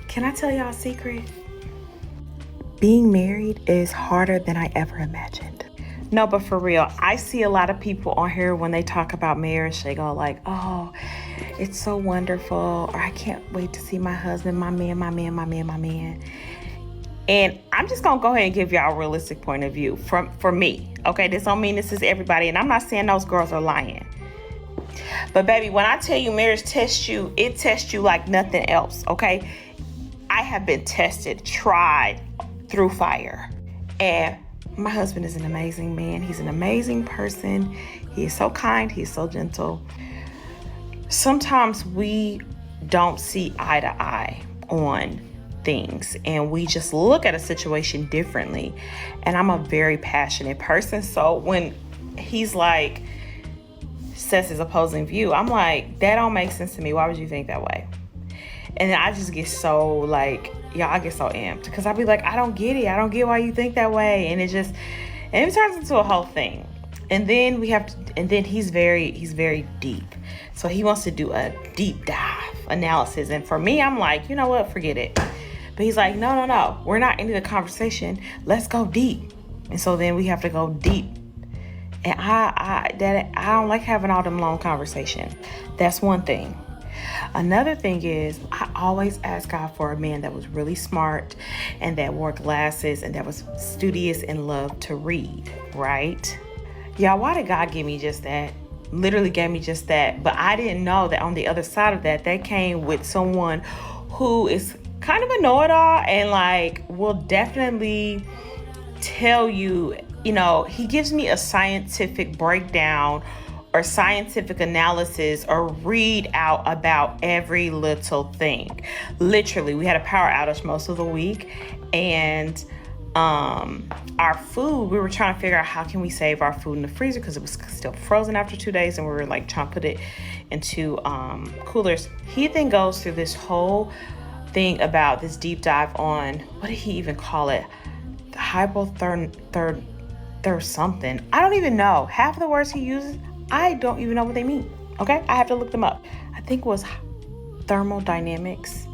Can I tell y'all a secret? Being married is harder than I ever imagined. No, but for real, I see a lot of people on here when they talk about marriage, they go like, oh, it's so wonderful, or I can't wait to see my husband, my man, my man, my man, my man. And I'm just gonna go ahead and give y'all a realistic point of view for me. Okay, this don't mean this is everybody, and I'm not saying those girls are lying. But baby, when I tell you marriage tests you, it tests you like nothing else, okay? I have been tested, tried through fire. And my husband is an amazing man. He's an amazing person. He is so kind. He is so gentle. Sometimes we don't see eye to eye on things, and we just look at a situation differently. And I'm a very passionate person. So when he's like, says his opposing view, I'm like, that don't make sense to me. Why would you think that way? And then I just get so like, I get so amped because I'll be like, I don't get it. I don't get why you think that way. And it turns into a whole thing. And then he's very deep. So he wants to do a deep dive analysis. And for me, I'm like, you know what? Forget it. But he's like, no. We're not into the conversation. Let's go deep. And so then we have to go deep. And I don't like having all them long conversations. That's one thing. Another thing is, I always ask God for a man that was really smart and that wore glasses and that was studious and loved to read, right? Y'all, why did God give me just that? Literally gave me just that. But I didn't know that on the other side of that came with someone who is kind of a know-it-all and like will definitely tell you, he gives me a scientific breakdown or scientific analysis or read out about every little thing. Literally, we had a power outage most of the week, and our food, we were trying to figure out how can we save our food in the freezer because it was still frozen after 2 days, and we were like trying to put it into coolers. He then goes through this whole thing about this deep dive on, what did he even call it? The hypotherm something. I don't even know. Half of the words he uses, I don't even know what they mean. Okay? I have to look them up. I think it was thermodynamics.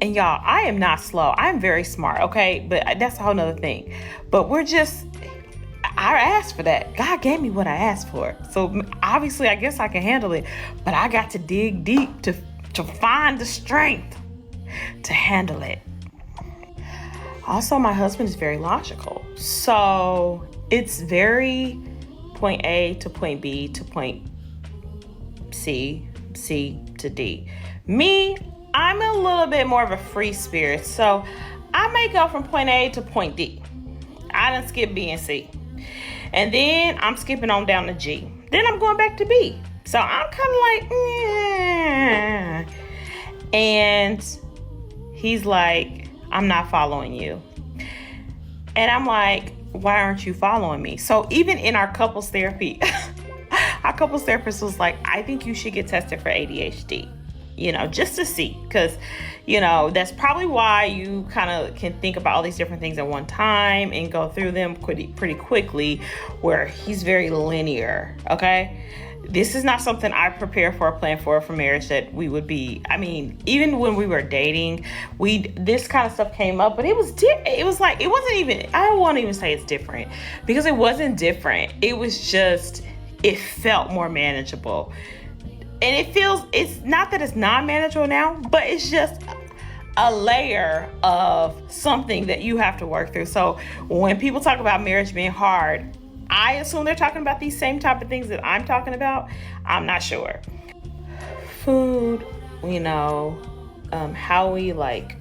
And y'all, I am not slow. I'm very smart, okay? But that's a whole nother thing. But I asked for that. God gave me what I asked for. So obviously, I guess I can handle it. But I got to dig deep to find the strength to handle it. Also, my husband is very logical. So it's very point A to point B to point C to D. Me, I'm a little bit more of a free spirit. So I may go from point A to point D. I done skip B and C. And then I'm skipping on down to G. Then I'm going back to B. So I'm kind of like, yeah. And he's like, I'm not following you. And I'm like, why aren't you following me? So even in our couples therapy, our couples therapist was like, I think you should get tested for ADHD, just to see. Because, that's probably why you kind of can think about all these different things at one time and go through them pretty quickly, where he's very linear, okay? This is not something I prepare for or plan for marriage that we would be. I mean, even when we were dating, this kind of stuff came up, but it was like, it wasn't even, I don't want to even say it's different because it wasn't different. It was just, it felt more manageable. And it's not that it's not manageable now, but it's just a layer of something that you have to work through. So when people talk about marriage being hard, I assume they're talking about these same type of things that I'm talking about. I'm not sure. Food, how we like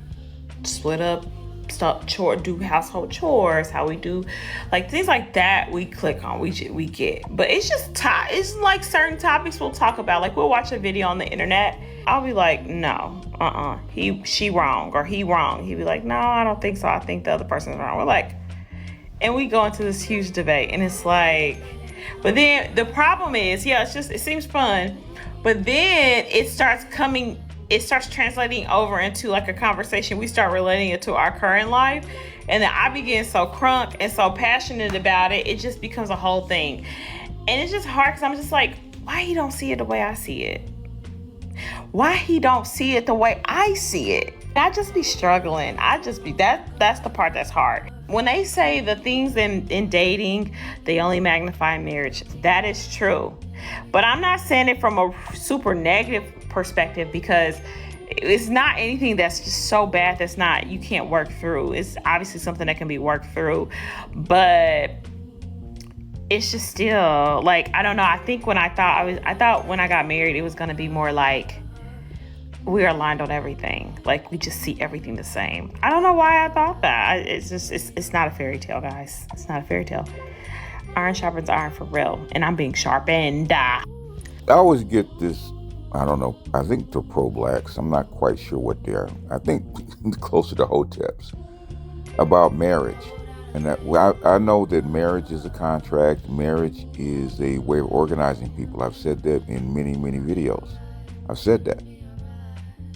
split up stuff, do household chores, how we do like things like that. We click on, we get, but it's just it's like certain topics we'll talk about. Like we'll watch a video on the internet. I'll be like, no, she wrong or he wrong. He'd be like, no, I don't think so. I think the other person's wrong. We're like, and we go into this huge debate, and it's like, but then the problem is, it seems fun, but then it starts translating over into like a conversation. We start relating it to our current life, and then I begin so crunk and so passionate about it, it just becomes a whole thing. And it's just hard because I'm just like, why he don't see it the way I see it? Why he don't see it the way I see it? I just be struggling. That's the part that's hard. When they say the things in dating, they only magnify marriage, that is true. But I'm not saying it from a super negative perspective, because it's not anything that's just so bad you can't work through. It's obviously something that can be worked through, but it's just still like, I don't know. I think I thought when I got married, it was going to be more like we're aligned on everything. Like we just see everything the same. I don't know why I thought that. It's not a fairy tale, guys. It's not a fairy tale. Iron sharpens iron for real. And I'm being sharpened. I always get this, I don't know, I think they're pro-blacks. I'm not quite sure what they are. I think closer to hoteps about marriage. And that, I know that marriage is a contract. Marriage is a way of organizing people. I've said that in many, many videos. I've said that.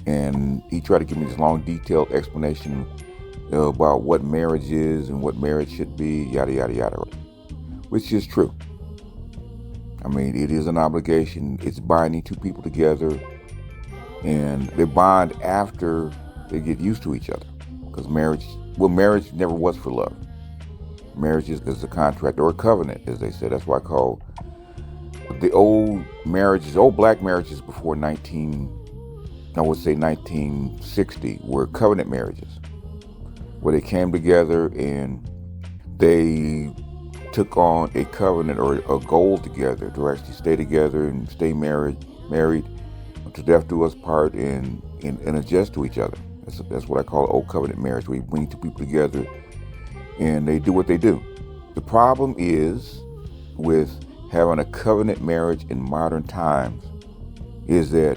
And he tried to give me this long, detailed explanation about what marriage is and what marriage should be, yada, yada, yada, which is true. I mean, it is an obligation. It's binding two people together, and they bond after they get used to each other. Because marriage never was for love. Marriage is a contract or a covenant, as they said. That's why I call the old black marriages before 1960 were covenant marriages, where they came together and they took on a covenant or a goal together to actually stay together and stay married to death do us part and adjust to each other. That's what I call old covenant marriage, where you bring two people together and they do what they do. The problem is with having a covenant marriage in modern times is that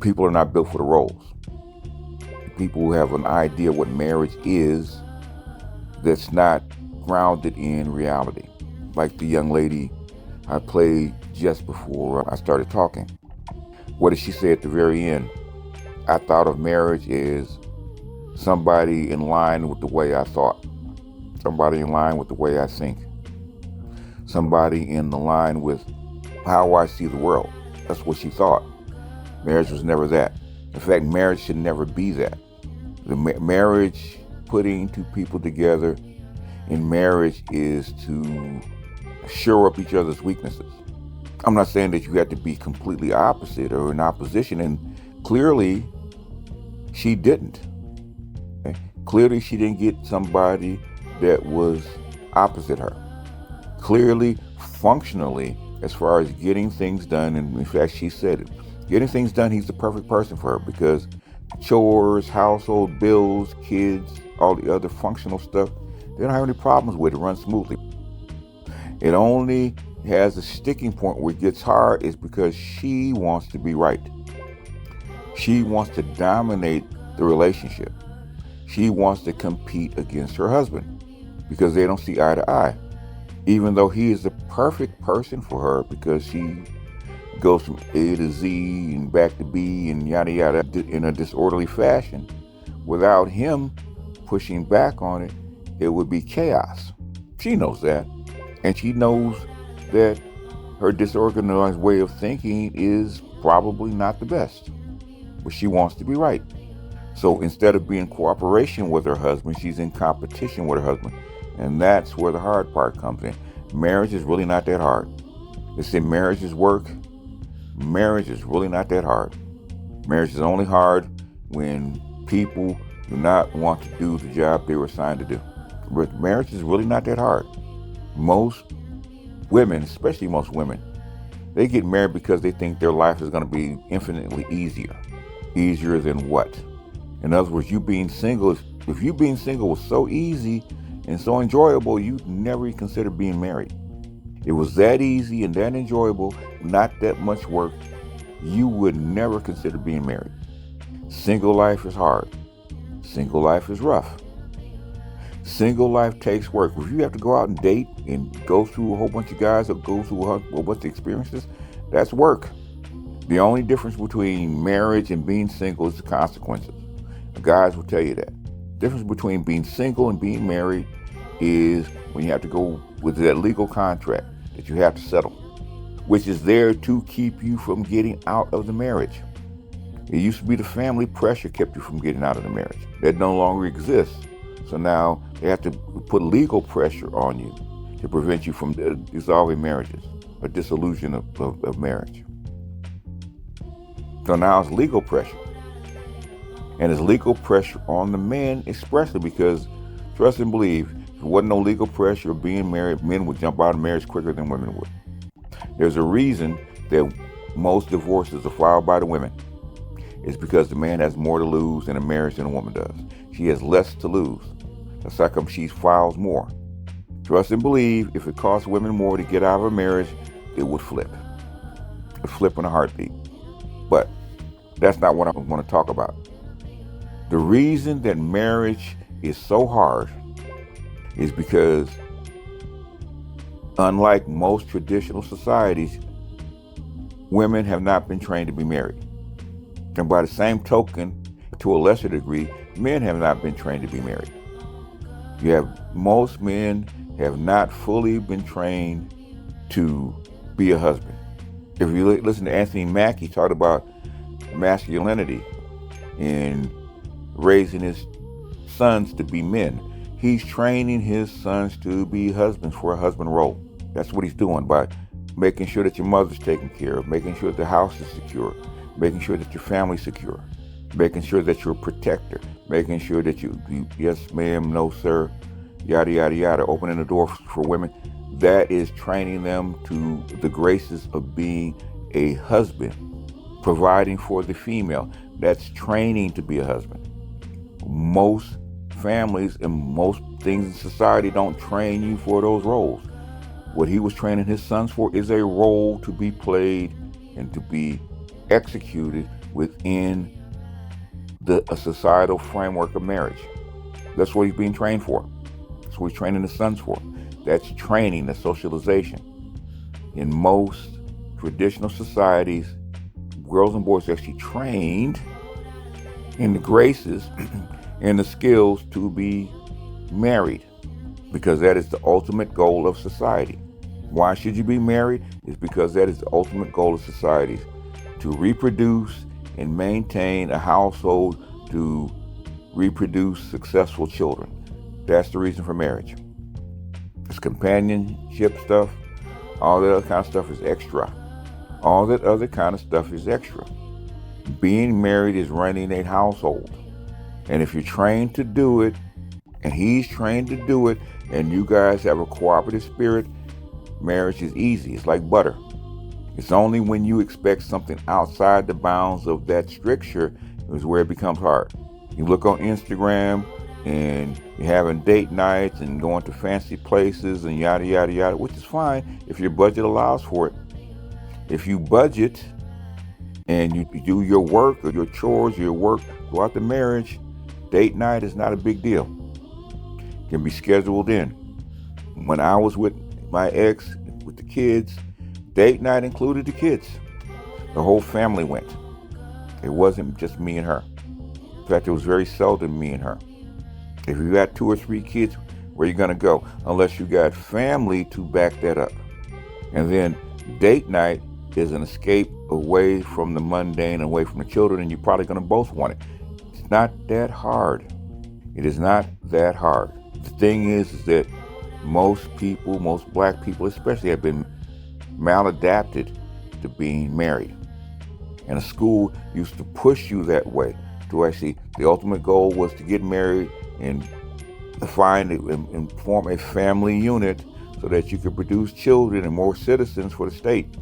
people are not built for the roles. People who have an idea what marriage is that's not grounded in reality. Like the young lady I played just before I started talking. What did she say at the very end? I thought of marriage as somebody in line with the way I thought, somebody in line with the way I think, somebody in the line with how I see the world. That's what she thought. Marriage was never that. In fact, marriage should never be that. The marriage, putting two people together in marriage, is to shore up each other's weaknesses. I'm not saying that you have to be completely opposite or in opposition, and clearly she didn't. Okay? Clearly she didn't get somebody that was opposite her. Clearly, functionally, as far as getting things done, and in fact she said it, getting things done, he's the perfect person for her, because chores, household bills, kids, all the other functional stuff, they don't have any problems with it. It runs smoothly. It only has a sticking point where it gets hard is because she wants to be right. She wants to dominate the relationship. She wants to compete against her husband because they don't see eye to eye. Even though he is the perfect person for her, because she goes from A to Z and back to B and yada yada in a disorderly fashion. Without him pushing back on it, it would be chaos. She knows that. And she knows that her disorganized way of thinking is probably not the best. But she wants to be right. So instead of being in cooperation with her husband, she's in competition with her husband. And that's where the hard part comes in. Marriage is really not that hard. They say marriage is work. Marriage is really not that hard. Marriage is only hard when people do not want to do the job they were assigned to do. But marriage is really not that hard. Most women, especially most women, they get married because they think their life is going to be infinitely easier. Easier than what? In other words, you being single If you being single was so easy and so enjoyable, you'd never consider being married. It was that easy and that enjoyable, not that much work, you would never consider being married. Single life is hard. Single life is rough. Single life takes work. If you have to go out and date and go through a whole bunch of guys or go through a whole bunch of experiences, that's work. The only difference between marriage and being single is the consequences. Guys will tell you that. The difference between being single and being married is when you have to go with that legal contract that you have to settle, which is there to keep you from getting out of the marriage. It used to be the family pressure kept you from getting out of the marriage. That no longer exists. So now they have to put legal pressure on you to prevent you from dissolving marriages or dissolution of marriage. So now it's legal pressure. And it's legal pressure on the men, especially because, trust and believe, if there wasn't no legal pressure of being married, men would jump out of marriage quicker than women would. There's a reason that most divorces are filed by the women. It's because the man has more to lose in a marriage than a woman does. She has less to lose. That's how come she files more. Trust and believe, if it costs women more to get out of a marriage, it would flip. It would flip in a heartbeat. But that's not what I want to talk about. The reason that marriage is so hard is because, unlike most traditional societies, women have not been trained to be married. And by the same token, to a lesser degree, men have not been trained to be married. Most men have not fully been trained to be a husband. If you listen to Anthony Mackie talk about masculinity and raising his sons to be men, he's training his sons to be husbands for a husband role. That's what he's doing by making sure that your mother's taken care of, making sure that the house is secure, making sure that your family's secure, making sure that you're a protector, making sure that you yes ma'am, no sir, yada yada yada, opening the door for women. That is training them to the graces of being a husband, providing for the female. That's training to be a husband. Most families and most things in society don't train you for those roles. What he was training his sons for is a role to be played and to be executed within a societal framework of marriage. That's what he's being trained for. That's what he's training his sons for. That's training, that's socialization. In most traditional societies, girls and boys are actually trained in the graces and the skills to be married, because that is the ultimate goal of society. Why should you be married? It's because that is the ultimate goal of society, to reproduce and maintain a household, to reproduce successful children. That's the reason for marriage. This companionship stuff, all that other kind of stuff is extra. All that other kind of stuff is extra. Being married is running a household. And if you're trained to do it, and he's trained to do it, and you guys have a cooperative spirit, marriage is easy. It's like butter. It's only when you expect something outside the bounds of that stricture is where it becomes hard. You look on Instagram and you're having date nights and going to fancy places and yada, yada, yada, which is fine if your budget allows for it. If you budget and you do your work or your chores, your work throughout the marriage, date night is not a big deal. It can be scheduled in. When I was with my ex, with the kids, date night included the kids. The whole family went. It wasn't just me and her. In fact, it was very seldom me and her. If you got 2 or 3 kids, where you gonna go? Unless you got family to back that up. And then date night is an escape away from the mundane, away from the children, and you're probably gonna both want it. It's not that hard. It is not that hard. The thing is that most people, most black people especially, have been maladapted to being married. And a school used to push you that way. To actually, the ultimate goal was to get married and find and form a family unit so that you could produce children and more citizens for the state,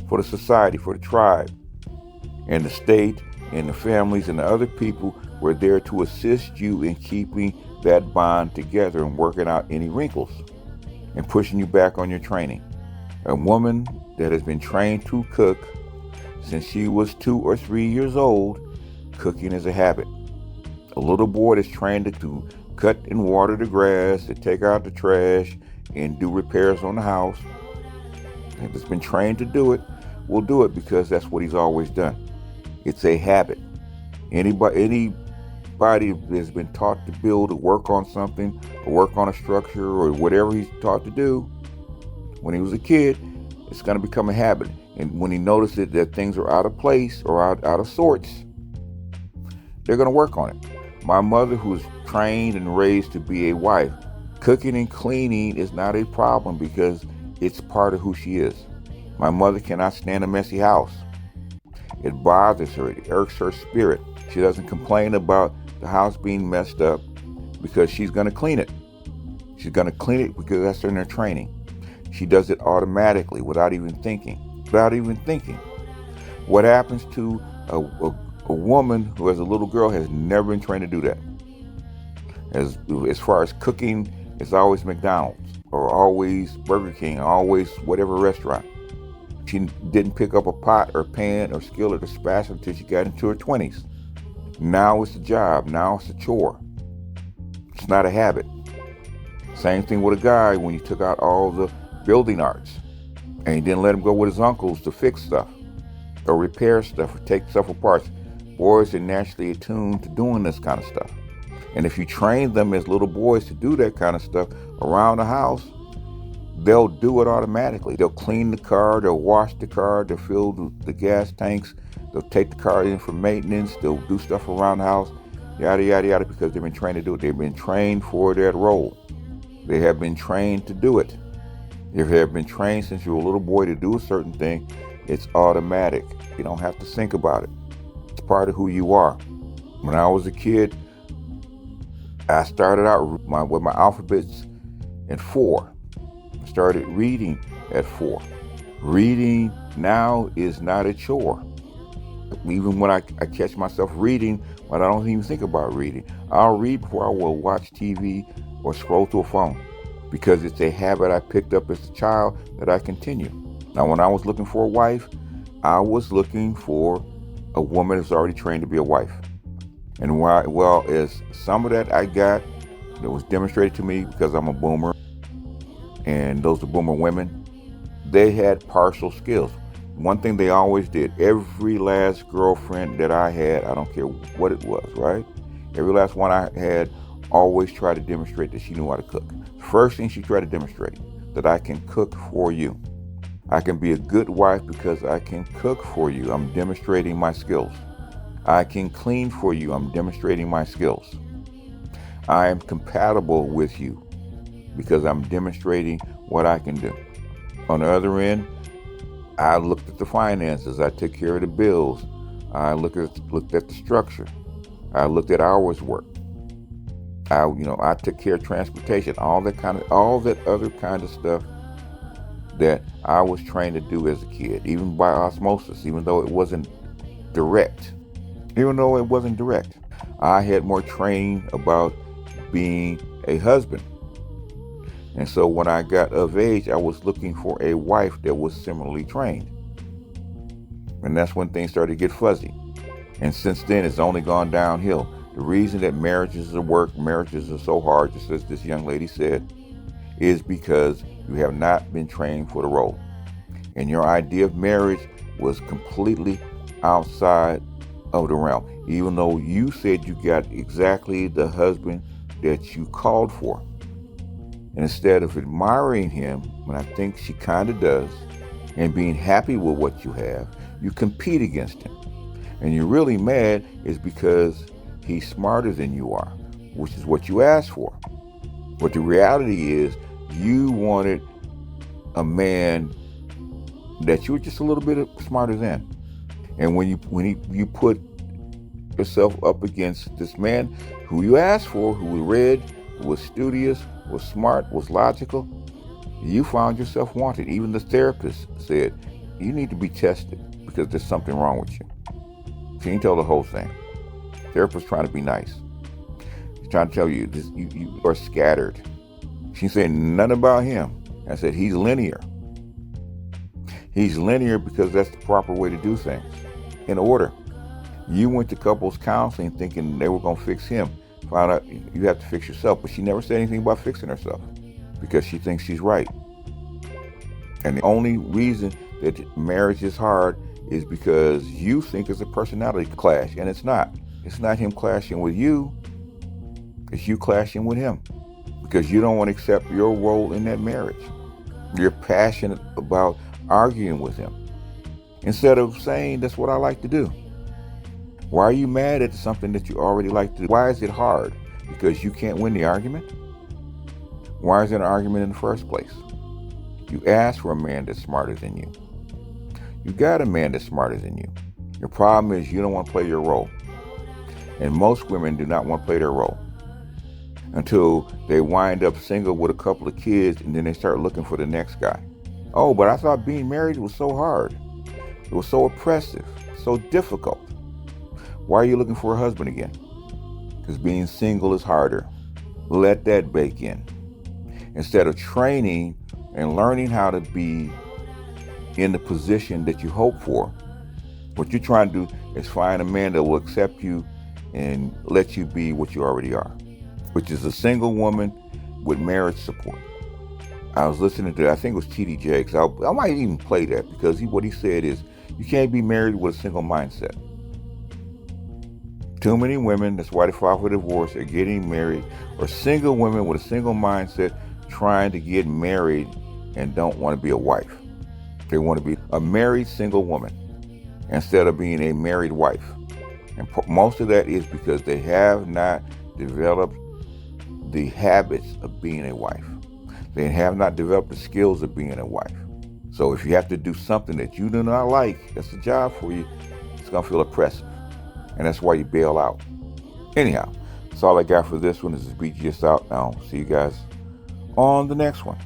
for the society, for the tribe. And the state and the families and the other people were there to assist you in keeping that bond together and working out any wrinkles and pushing you back on your training. A woman that has been trained to cook since she was 2 or 3 years old, cooking is a habit. A little boy that's trained to cut and water the grass, to take out the trash, and do repairs on the house, and that's been trained to do it, will do it because that's what he's always done. It's a habit. Anybody that's been taught to build or work on something, or work on a structure, or whatever he's taught to do when he was a kid, it's going to become a habit. And when he notices that things are out of place or out of sorts, they're going to work on it. My mother, who was trained and raised to be a wife, cooking and cleaning is not a problem because it's part of who she is. My mother cannot stand a messy house. It bothers her. It irks her spirit. She doesn't complain about the house being messed up because she's going to clean it. She's going to clean it because that's in her training. She does it automatically without even thinking. What happens to a woman who, as a little girl, has never been trained to do that? As far as cooking, it's always McDonald's or always Burger King, always whatever restaurant. She didn't pick up a pot or pan or skillet or spatula until she got into her 20s. Now it's a job. Now it's a chore. It's not a habit. Same thing with a guy when you took out all the building arts and you didn't let him go with his uncles to fix stuff or repair stuff or take stuff apart. Boys are naturally attuned to doing this kind of stuff. And if you train them as little boys to do that kind of stuff around the house, they'll do it automatically. They'll clean the car, they'll wash the car, they'll fill the gas tanks, they'll take the car in for maintenance, they'll do stuff around the house, yada, yada, yada, because they've been trained to do it. They've been trained for that role. They have been trained to do it. If you have been trained since you were a little boy to do a certain thing, it's automatic. You don't have to think about it. It's part of who you are. When I was a kid, I started out with my alphabets at 4. I started reading at 4. Reading now is not a chore. Even when I catch myself reading, when I don't even think about reading, I'll read before I will watch TV or scroll through a phone because it's a habit I picked up as a child that I continue. Now, when I was looking for a wife, I was looking for a woman that's already trained to be a wife. And well, as some of that I got, that was demonstrated to me because I'm a boomer, and those are boomer women, they had partial skills. One thing they always did, every last girlfriend that I had, I don't care what it was, right? Every last one I had always tried to demonstrate that she knew how to cook. First thing she tried to demonstrate, that I can cook for you. I can be a good wife because I can cook for you. I'm demonstrating my skills. I can clean for you. I'm demonstrating my skills. I am compatible with you because I'm demonstrating what I can do. On the other end, I looked at the finances. I took care of the bills. I looked at the structure. I looked at hours worked. I took care of transportation, all that other kind of stuff that I was trained to do as a kid, even by osmosis, even though it wasn't direct. I had more training about being a husband. And so when I got of age, I was looking for a wife that was similarly trained. And that's when things started to get fuzzy. And since then, it's only gone downhill. The reason that marriages are so hard, just as this young lady said, is because you have not been trained for the role. And your idea of marriage was completely outside of the realm. Even though you said you got exactly the husband that you called for. And instead of admiring him, and I think she kind of does, and being happy with what you have, you compete against him. And you're really mad is because he's smarter than you are, which is what you asked for. But the reality is you wanted a man that you were just a little bit smarter than. And when you put yourself up against this man who you asked for, who was read, who was studious, was smart, was logical, you found yourself wanted. Even the therapist said, you need to be tested because there's something wrong with you. She didn't tell the whole thing. Therapist trying to be nice. She's trying to tell you this, you are scattered. She said nothing about him. I said he's linear. He's linear because that's the proper way to do things, in order. You went to couples counseling thinking they were going to fix him. Found out you have to fix yourself. But she never said anything about fixing herself because she thinks she's right. And the only reason that marriage is hard is because you think it's a personality clash, and it's not. It's not him clashing with you. It's you clashing with him because you don't want to accept your role in that marriage. You're passionate about arguing with him instead of saying that's what I like to do. Why are you mad at something that you already like to do? Why is it hard? Because you can't win the argument? Why is it an argument in the first place? You asked for a man that's smarter than you. You got a man that's smarter than you. Your problem is you don't want to play your role. And most women do not want to play their role until they wind up single with a couple of kids, and then they start looking for the next guy. Oh, but I thought being married was so hard. It was so oppressive, so difficult. Why are you looking for a husband again? Because being single is harder. Let that bake in. Instead of training and learning how to be in the position that you hope for, what you're trying to do is find a man that will accept you and let you be what you already are, which is a single woman with marriage support. I was listening to, I think it was TD Jakes. I might even play that because what he said is, you can't be married with a single mindset. Too many women, that's why they file for divorce, are getting married, or single women with a single mindset trying to get married and don't want to be a wife. They want to be a married single woman instead of being a married wife. And most of that is because they have not developed the habits of being a wife. They have not developed the skills of being a wife. So if you have to do something that you do not like, that's a job for you, it's going to feel oppressive. And that's why you bail out. Anyhow, that's all I got for this one. This is BGS out. Now, see you guys on the next one.